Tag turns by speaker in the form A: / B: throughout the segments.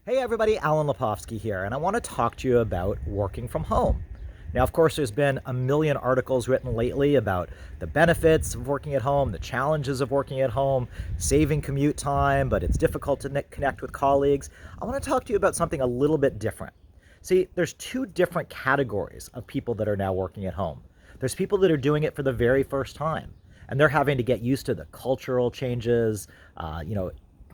A: Hey everybody, Alan Lepofsky here, and I want to talk to you about working from home. Now, of course, there's been a million articles written lately about the benefits of working at home, the challenges of working at home, saving commute time, but it's difficult to connect with colleagues. I want to talk to you about something a little bit different. See, there's two different categories of people that are now working at home. There's people that are doing it for the very first time, and they're having to get used to the cultural changes,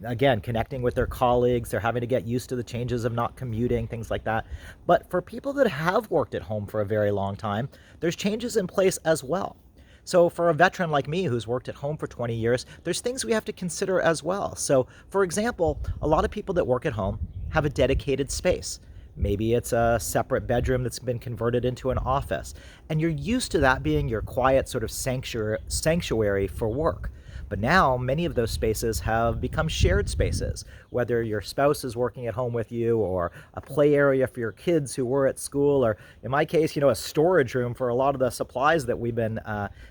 A: again, connecting with their colleagues. They're having to get used to the changes of not commuting, things like that. But for people that have worked at home for a very long time, there's changes in place as well. So for a veteran like me who's worked at home for 20 years, there's things we have to consider as well. So for example, a lot of people that work at home have a dedicated space. Maybe it's a separate bedroom that's been converted into an office. And you're used to that being your quiet sort of sanctuary for work. But now many of those spaces have become shared spaces, whether your spouse is working at home with you or a play area for your kids who were at school, or in my case, a storage room for a lot of the supplies that we've been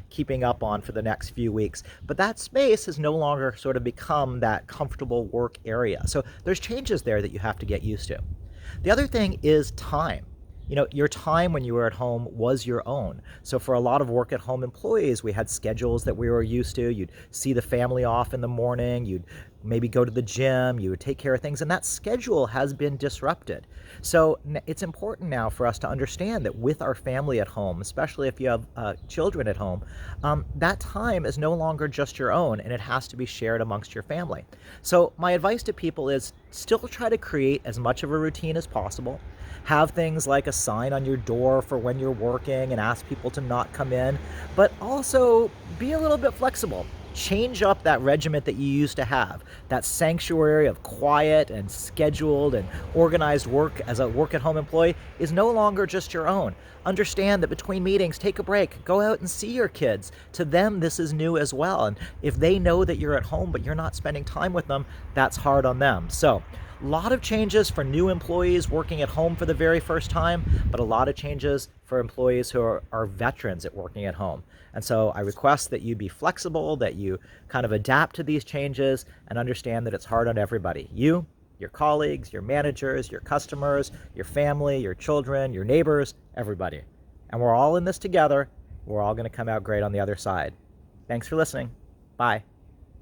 A: keeping up on for the next few weeks. But that space has no longer sort of become that comfortable work area. So there's changes there that you have to get used to. The other thing is time. Your time when you were at home was your own. So for a lot of work at home employees, we had schedules that we were used to. You'd see the family off in the morning, you'd maybe go to the gym, you would take care of things, and that schedule has been disrupted. So it's important now for us to understand that with our family at home, especially if you have children at home, that time is no longer just your own, and it has to be shared amongst your family. So my advice to people is still try to create as much of a routine as possible. Have things like a sign on your door for when you're working and ask people to not come in, but also be a little bit flexible. Change up that regiment that you used to have. That sanctuary of quiet and scheduled and organized work as a work at home employee is no longer just your own. Understand that between meetings, take a break, go out and see your kids. To them, this is new as well. And if they know that you're at home but you're not spending time with them, that's hard on them. So a lot of changes for new employees working at home for the very first time, but a lot of changes for employees who are veterans at working at home. And so I request that you be flexible, that you kind of adapt to these changes and understand that it's hard on everybody. You, your colleagues, your managers, your customers, your family, your children, your neighbors, everybody. And we're all in this together. We're all going to come out great on the other side. Thanks for listening. Bye.